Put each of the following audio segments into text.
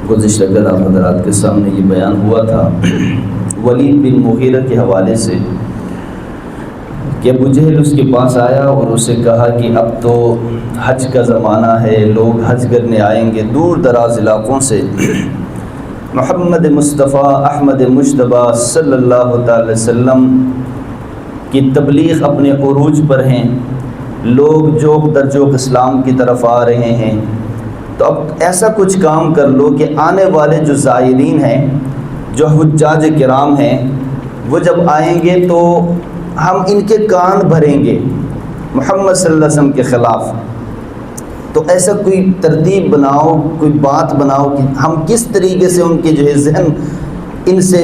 گزشتہ کل آپ حضرات کے سامنے یہ بیان ہوا تھا ولید بن مغیرہ کے حوالے سے کہ ابو جہل اس کے پاس آیا اور اسے کہا کہ اب تو حج کا زمانہ ہے، لوگ حج کرنے آئیں گے دور دراز علاقوں سے، محمد مصطفیٰ احمد مجتبیٰ صلی اللہ تعالی وسلم کی تبلیغ اپنے عروج پر ہیں، لوگ جوق در جوق اسلام کی طرف آ رہے ہیں، تو اب ایسا کچھ کام کر لو کہ آنے والے جو زائرین ہیں، جو حجاج کرام ہیں، وہ جب آئیں گے تو ہم ان کے کان بھریں گے محمد صلی اللہ علیہ وسلم کے خلاف۔ تو ایسا کوئی ترتیب بناؤ، کوئی بات بناؤ کہ ہم کس طریقے سے ان کے جو ہے ذہن ان سے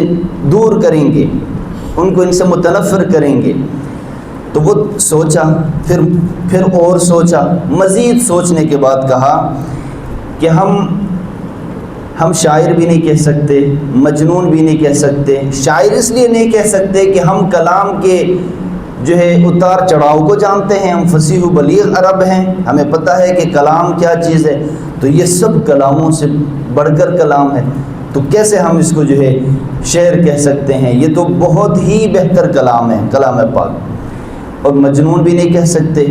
دور کریں گے، ان کو ان سے متنفر کریں گے۔ تو وہ سوچا، پھر اور سوچا، مزید سوچنے کے بعد کہا کہ ہم شاعر بھی نہیں کہہ سکتے، مجنون بھی نہیں کہہ سکتے۔ شاعر اس لیے نہیں کہہ سکتے کہ ہم کلام کے جو ہے اتار چڑھاؤ کو جانتے ہیں، ہم فصیح و بلیغ عرب ہیں، ہمیں پتہ ہے کہ کلام کیا چیز ہے، تو یہ سب کلاموں سے بڑھ کر کلام ہے، تو کیسے ہم اس کو جو ہے شعر کہہ سکتے ہیں، یہ تو بہت ہی بہتر کلام ہے، کلام پاک۔ اور مجنون بھی نہیں کہہ سکتے۔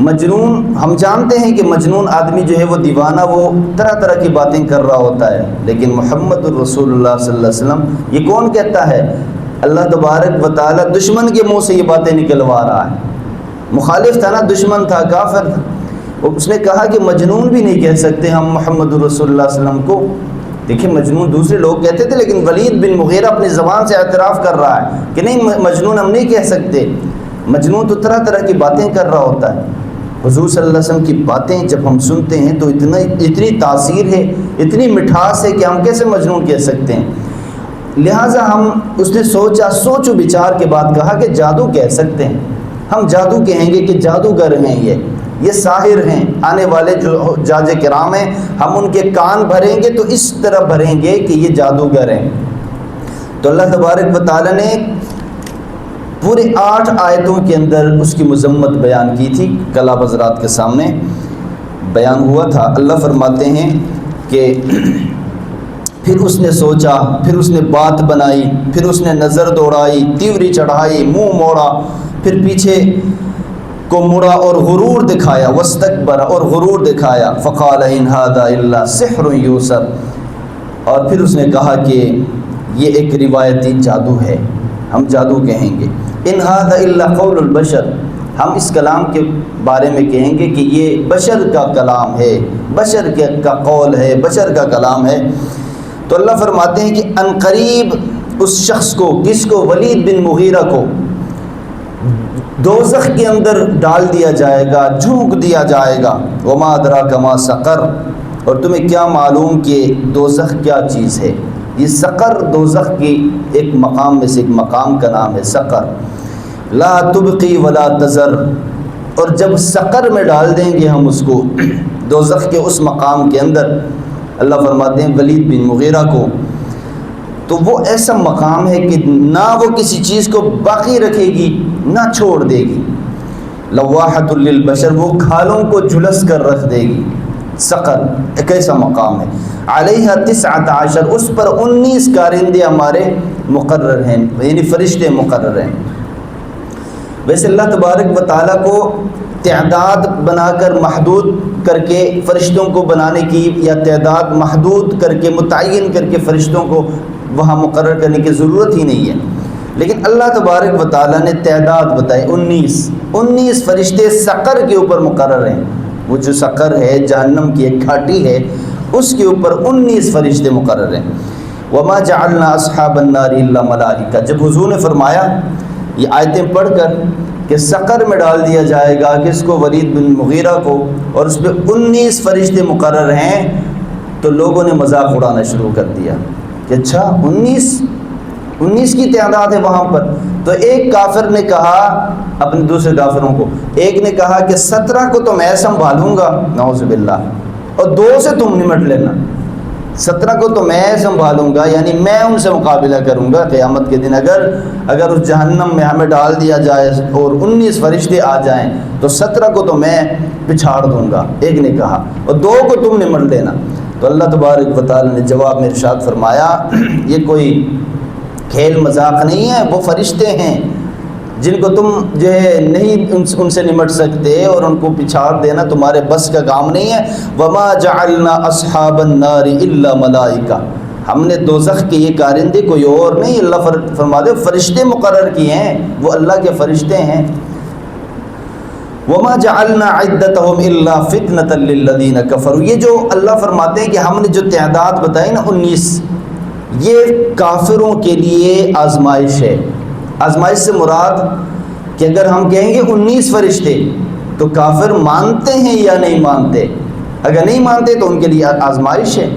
مجنون ہم جانتے ہیں کہ مجنون آدمی جو ہے وہ دیوانہ، وہ طرح طرح کی باتیں کر رہا ہوتا ہے، لیکن محمد الرسول اللہ صلی اللہ علیہ وسلم یہ کون کہتا ہے؟ اللہ تبارک و تعالی دشمن کے منہ سے یہ باتیں نکلوا رہا ہے۔ مخالف تھا نا، دشمن تھا، کافر تھا، اس نے کہا کہ مجنون بھی نہیں کہہ سکتے ہم محمد الرسول اللہ صلی اللہ علیہ وسلم کو۔ دیکھیں مجنون دوسرے لوگ کہتے تھے، لیکن ولید بن مغیرہ اپنی زبان سے اعتراف کر رہا ہے کہ نہیں، مجنون ہم نہیں کہہ سکتے، مجنون تو طرح طرح کی باتیں کر رہا ہوتا ہے۔ حضور صلی اللہ علیہ وسلم کی باتیں جب ہم سنتے ہیں تو اتنی تاثیر ہے، اتنی مٹھاس ہے کہ ہم کیسے مجنون کہہ سکتے ہیں۔ لہٰذا اس نے سوچا، سوچ و بچار کے بعد کہا کہ جادو کہہ سکتے ہیں، ہم جادو کہیں گے کہ جادوگر ہیں، یہ ساحر ہیں، آنے والے جو جاج کرام ہیں، ہم ان کے کان بھریں گے تو اس طرح بھریں گے کہ یہ جادوگر ہیں۔ تو اللہ تبارک و تعالی نے پورے 8 آیتوں کے اندر اس کی مذمت بیان کی تھی، کل آپ حضرات کے سامنے بیان ہوا تھا۔ اللہ فرماتے ہیں کہ پھر اس نے سوچا، پھر اس نے بات بنائی، پھر اس نے نظر دوڑائی، تیوری چڑھائی، منہ موڑا، پھر پیچھے کو مڑا اور غرور دکھایا، واستکبر، اور غرور دکھایا، فقال ان ھذا الا سحر یوسر، اور پھر اس نے کہا کہ یہ ایک روایتی جادو ہے، ہم جادو کہیں گے۔ ان ھذا الا قول البشر، ہم اس کلام کے بارے میں کہیں گے کہ یہ بشر کا کلام ہے، بشر کا قول ہے، بشر کا کلام ہے۔ تو اللہ فرماتے ہیں کہ ان قریب اس شخص کو، کس کو؟ ولید بن مغیرہ کو دوزخ کے اندر ڈال دیا جائے گا، جھونک دیا جائے گا۔ وما ادراک ما سقر، اور تمہیں کیا معلوم کہ دوزخ کیا چیز ہے؟ یہ سقر دوزخ کی ایک مقام میں سے ایک مقام کا نام ہے، سقر۔ لا تبقی ولا تذر، اور جب سقر میں ڈال دیں گے ہم اس کو، دوزخ کے اس مقام کے اندر، اللہ فرماتے ہیں ولید بن مغیرہ کو، تو وہ ایسا مقام ہے کہ نہ وہ کسی چیز کو باقی رکھے گی نہ چھوڑ دے گی۔ لواحۃ للبشر، وہ کھالوں کو جھلس کر رکھ دے گی۔ سقر ایک ایسا مقام ہے۔ علیہ 19، اس پر 19 کارندے ہمارے مقرر ہیں، یعنی فرشتے مقرر ہیں۔ ویسے اللہ تبارک و تعالیٰ کو تعداد بنا کر محدود کر کے فرشتوں کو بنانے کی، یا تعداد محدود کر کے متعین کر کے فرشتوں کو وہاں مقرر کرنے کی ضرورت ہی نہیں ہے، لیکن اللہ تبارک و تعالیٰ نے تعداد بتائی، 19 فرشتے سقر کے اوپر مقرر ہیں۔ وہ جو سقر ہے، جہنم کی ایک گھاٹی ہے، اس کے اوپر 19 فرشتے مقرر ہیں۔ وما جعلنا اصحاب النار الا ملائکہ، جب حضور نے فرمایا یہ آیتیں پڑھ کر کہ سقر میں ڈال دیا جائے گا کس کو؟ ولید بن مغیرہ کو، اور اس پہ 19 فرشتے مقرر ہیں، تو لوگوں نے مذاق اڑانا شروع کر دیا کہ اچھا 19 کی تعداد ہے وہاں پر۔ تو ایک کافر نے کہا اپنے دوسرے کافروں کو، ایک نے کہا کہ 17 کو تو میں سنبھالوں گا، نعوذ باللہ، اور 2 سے تم نمٹ لینا، 17 کو تو میں سنبھالوں گا، یعنی میں ان سے مقابلہ کروں گا قیامت کے دن۔ اگر اس جہنم میں ہمیں ڈال دیا جائے اور 19 فرشتے آ جائیں تو 17 کو تو میں پچھاڑ دوں گا، ایک نے کہا، اور 2 کو تم نمٹ لینا۔ تو اللہ تبارک و تعالی نے جواب میں ارشاد فرمایا یہ کوئی کھیل مذاق نہیں ہے، وہ فرشتے ہیں جن کو تم جو ہے نہیں ان سے نمٹ سکتے اور ان کو پچھاڑ دینا تمہارے بس کا کام نہیں ہے۔ وما جعلنا اصحاب النار الا ملائکہ، ہم نے دوزخ کے یہ کارندے کوئی اور نہیں، اللہ فرما دے فرشتے مقرر کیے ہیں، وہ اللہ کے فرشتے ہیں۔ وما جعلنا عدتهم الا فتنة للذین کفروا، یہ جو اللہ فرماتے ہیں کہ ہم نے جو تعداد بتائی نا 19، یہ کافروں کے لیے آزمائش ہے۔ آزمائش سے مراد کہ اگر ہم کہیں گے 19 فرشتے تو کافر مانتے ہیں یا نہیں مانتے، اگر نہیں مانتے تو ان کے لیے آزمائش ہے،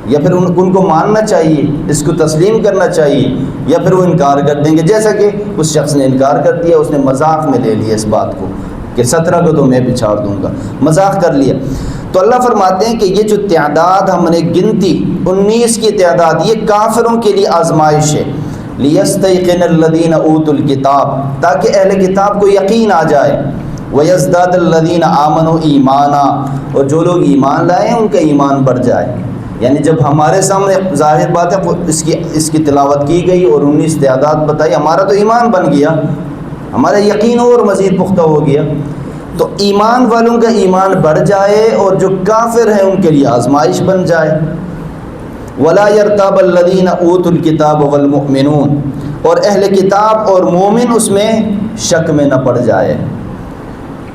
یا پھر ان کو ماننا چاہیے، اس کو تسلیم کرنا چاہیے، یا پھر وہ انکار کر دیں گے، جیسا کہ اس شخص نے انکار کر دیا، اس نے مذاق میں لے لیا اس بات کو کہ 17 کو تو میں پچھاڑ دوں گا، مذاق کر لیا۔ تو اللہ فرماتے ہیں کہ یہ جو تعداد ہم نے گنتی 19 کی تعداد، یہ کافروں کے لیے آزمائش ہے۔ لِيَسْتَيْقِنَ الَّذِينَ أُوتُوا الْكِتَابَ، تاکہ اہل کتاب کو یقین آ جائے، وَيَزْدَادَ الَّذِينَ آمَنُوا إِيمَانًا، اور جو لوگ ایمان لائے ان کا ایمان بڑھ جائے۔ یعنی جب ہمارے سامنے ظاہر بات ہے اس کی تلاوت کی گئی اور 19 تعداد بتائی، ہمارا تو ایمان بن گیا، ہمارا یقین اور مزید پختہ ہو گیا۔ تو ایمان والوں کا ایمان بڑھ جائے اور جو کافر ہیں ان کے لیے آزمائش بن جائے۔ وَلَا يَرْتَابَ الَّذِينَ أُوتُوا الْكِتَابَ وَالْمُؤْمِنُونَ، اور اہل کتاب اور مومن اس میں شک میں نہ پڑ جائے۔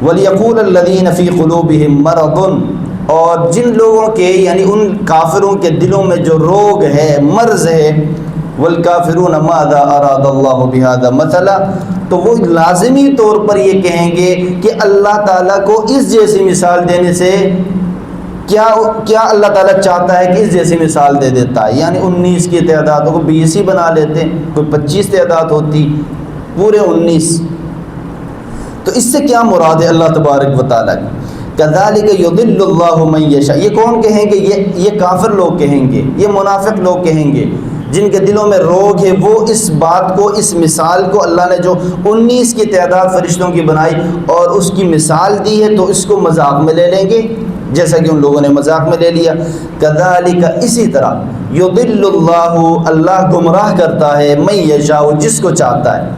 وَلْيَقُولَ الَّذِينَ فِي قُلُوبِهِم مَرَضٌ، اور جن لوگوں کے یعنی ان کافروں کے دلوں میں جو روگ ہے، مرض ہے، وَالْكَافِرُونَ مَاذَا أَرَادَ اللَّهُ بِهَذَا مَثَلًا، تو وہ لازمی طور پر یہ کہیں گے کہ اللہ تعالیٰ کو اس جیسی مثال دینے سے کیا اللہ تعالیٰ چاہتا ہے کہ اس جیسی مثال دے دیتا ہے، یعنی 19 کی تعداد کو 20 ہی بنا لیتے، کوئی 25 تعداد ہوتی، پورے 19۔ تو اس سے کیا مراد ہے اللہ تبارک و تعالیٰ کی؟ كَذَلِكَ يُضِلُّ اللَّهُ مَن يَشَاءُ، یہ کون کہیں گے؟ یہ کافر لوگ کہیں گے، یہ منافق لوگ کہیں گے، جن کے دلوں میں روگ ہے، وہ اس بات کو، اس مثال کو، اللہ نے جو 19 کی تعداد فرشتوں کی بنائی اور اس کی مثال دی ہے، تو اس کو مذاق میں لے لیں گے، جیسا کہ ان لوگوں نے مذاق میں لے لیا۔ كَذَلِكَ، اسی طرح، يُضِلُّ اللَّهُ، اللہ گمراہ کرتا ہے، مَن يَشَاءُ، جس کو چاہتا ہے،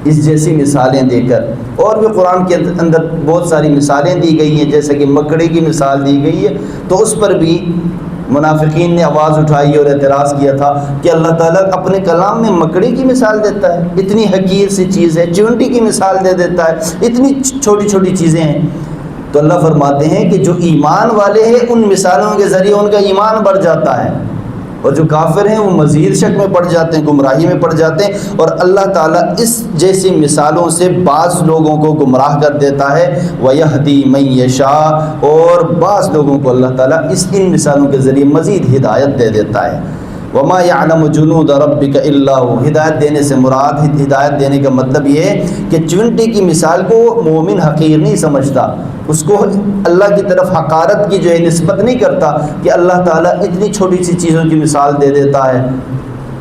اس جیسی مثالیں دے کر۔ اور بھی قرآن کے اندر بہت ساری مثالیں دی گئی ہیں، جیسے کہ مکڑی کی مثال دی گئی ہے، تو اس پر بھی منافقین نے آواز اٹھائی اور اعتراض کیا تھا کہ اللہ تعالیٰ اپنے کلام میں مکڑی کی مثال دیتا ہے، اتنی حقیر سی چیز ہے، چونٹی کی مثال دے دیتا ہے، اتنی چھوٹی چھوٹی چیزیں ہیں۔ تو اللہ فرماتے ہیں کہ جو ایمان والے ہیں ان مثالوں کے ذریعے ان کا ایمان بڑھ جاتا ہے، اور جو کافر ہیں وہ مزید شک میں پڑ جاتے ہیں، گمراہی میں پڑ جاتے ہیں، اور اللہ تعالیٰ اس جیسی مثالوں سے بعض لوگوں کو گمراہ کر دیتا ہے، وَيَهْدِي مَن يَشَاءُ، اور بعض لوگوں کو اللہ تعالیٰ ان مثالوں کے ذریعے مزید ہدایت دے دیتا ہے۔ وَمَا يَعْلَمُ جُنُودَ رَبِّكَ إِلَّا هُوَ، ہدایت دینے سے مراد، ہدایت دینے کا مطلب یہ ہے کہ چونٹی کی مثال کو مومن حقیر نہیں سمجھتا، اس کو اللہ کی طرف حقارت کی جو ہے نسبت نہیں کرتا کہ اللہ تعالیٰ اتنی چھوٹی سی چیزوں کی مثال دے دیتا ہے،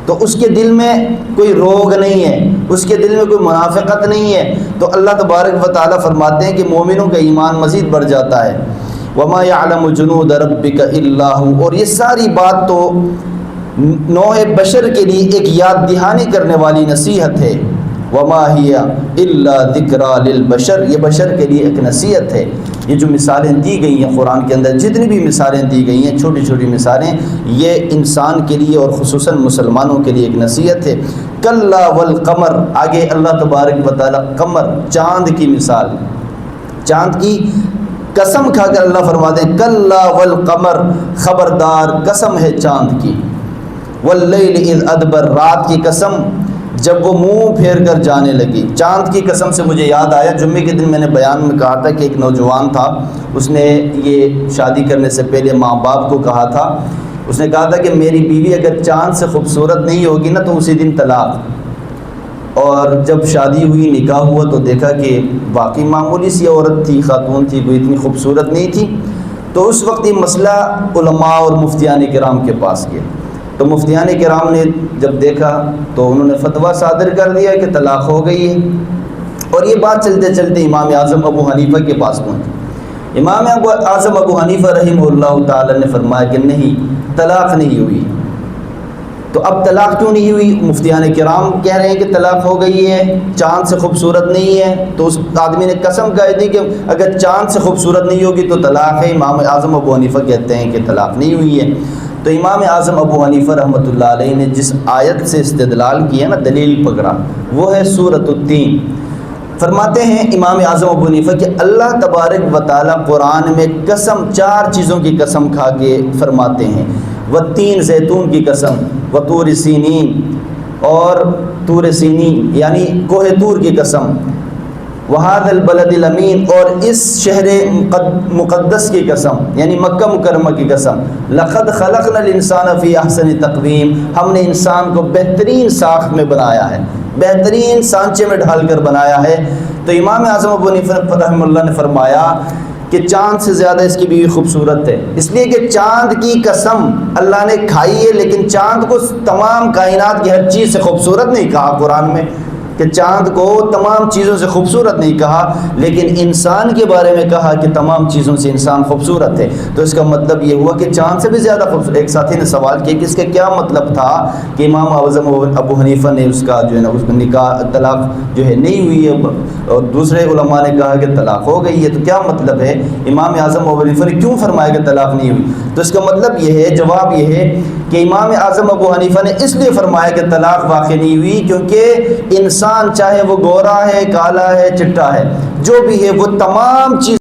تو اس کے دل میں کوئی روگ نہیں ہے، اس کے دل میں کوئی منافقت نہیں ہے۔ تو اللہ تبارک و تعالیٰ فرماتے ہیں کہ مومنوں کا ایمان مزید بڑھ جاتا ہے۔ وَمَا يَعْلَمُ جُنُودَ رَبِّكَ إِلَّا هُوَ، اور یہ ساری بات تو نوع بشر کے لیے ایک یاد دہانی کرنے والی نصیحت ہے۔ وما ہی الا ذکری للبشر، یہ بشر کے لیے ایک نصیحت ہے۔ یہ جو مثالیں دی گئی ہیں قرآن کے اندر، جتنی بھی مثالیں دی گئی ہیں، چھوٹی چھوٹی مثالیں، یہ انسان کے لیے اور خصوصاً مسلمانوں کے لیے ایک نصیحت ہے۔ کلا والقمر، آگے اللہ تبارک و تعالیٰ قمر، چاند کی مثال، چاند کی قسم کھا کر اللہ فرماتے ہیں کلا والقمر، خبردار قسم ہے چاند کی، واللیل اذ ادبر، رات کی قسم جب وہ منہ پھیر کر جانے لگی۔ چاند کی قسم سے مجھے یاد آیا، جمعے کے دن میں نے بیان میں کہا تھا کہ ایک نوجوان تھا، اس نے یہ شادی کرنے سے پہلے ماں باپ کو کہا تھا، اس نے کہا تھا کہ میری بیوی اگر چاند سے خوبصورت نہیں ہوگی نا تو اسی دن طلاق۔ اور جب شادی ہوئی، نکاح ہوا، تو دیکھا کہ واقعی معمولی سی عورت تھی، خاتون تھی، کوئی اتنی خوبصورت نہیں تھی۔ تو اس وقت یہ مسئلہ علماء اور مفتیان کرام کے پاس گیا، تو مفتیان کرام نے جب دیکھا تو انہوں نے فتویٰ صادر کر دیا کہ طلاق ہو گئی ہے۔ اور یہ بات چلتے چلتے امام اعظم ابو حنیفہ کے پاس پہنچی۔ امام اعظم ابو حنیفہ رحمہ اللہ تعالی نے فرمایا کہ نہیں، طلاق نہیں ہوئی۔ تو اب طلاق کیوں نہیں ہوئی؟ مفتیان کرام کہہ رہے ہیں کہ طلاق ہو گئی ہے، چاند سے خوبصورت نہیں ہے۔ تو اس آدمی نے قسم کھائی تھی کہ اگر چاند سے خوبصورت نہیں ہوگی تو طلاق ہے۔ امام اعظم ابو حنیفہ کہتے ہیں کہ طلاق نہیں ہوئی ہے۔ تو امام اعظم ابو حنیفہ رحمۃ اللہ علیہ نے جس آیت سے استدلال کیا نا، دلیل پکڑا، وہ ہے سورۃ التین۔ فرماتے ہیں امام اعظم ابو حنیفہ کہ اللہ تبارک و تعالیٰ قرآن میں قسم، 4 چیزوں کی قسم کھا کے فرماتے ہیں۔ والتین، زیتون کی قسم، وطور سینین، اور طور سینین یعنی کوہ طور کی قسم، وہذا البلد الامین، اور اس شہر مقدس کی قسم یعنی مکہ مکرمہ کی قسم، لقد خلقنا الانسان فی احسن تقویم، ہم نے انسان کو بہترین ساخت میں بنایا ہے، بہترین سانچے میں ڈھال کر بنایا ہے۔ تو امام اعظم ابو حنیفہ رحمہ اللہ نے فرمایا کہ چاند سے زیادہ اس کی بیوی خوبصورت ہے، اس لیے کہ چاند کی قسم اللہ نے کھائی ہے، لیکن چاند کو تمام کائنات کی ہر چیز سے خوبصورت نہیں کہا قرآن میں، کہ چاند کو تمام چیزوں سے خوبصورت نہیں کہا، لیکن انسان کے بارے میں کہا کہ تمام چیزوں سے انسان خوبصورت ہے۔ تو اس کا مطلب یہ ہوا کہ چاند سے بھی زیادہ خوبصورت۔ ایک ساتھی نے سوال کیا کہ اس کا کیا مطلب تھا کہ امام اعظم ابو حنیفہ نے اس کا جو ہے نا اس کا نکاح طلاق جو ہے نہیں ہوئی ہے، اور دوسرے علماء نے کہا کہ طلاق ہو گئی ہے، تو کیا مطلب ہے؟ امام اعظم ابو حنیفہ نے کیوں فرمایا کہ طلاق نہیں ہوئی؟ تو اس کا مطلب یہ ہے، جواب یہ ہے کہ امام اعظم ابو حنیفہ نے اس لیے فرمایا کہ طلاق واقع نہیں ہوئی کیونکہ انسان چاہے وہ گورا ہے، کالا ہے، چٹا ہے، جو بھی ہے، وہ تمام چیز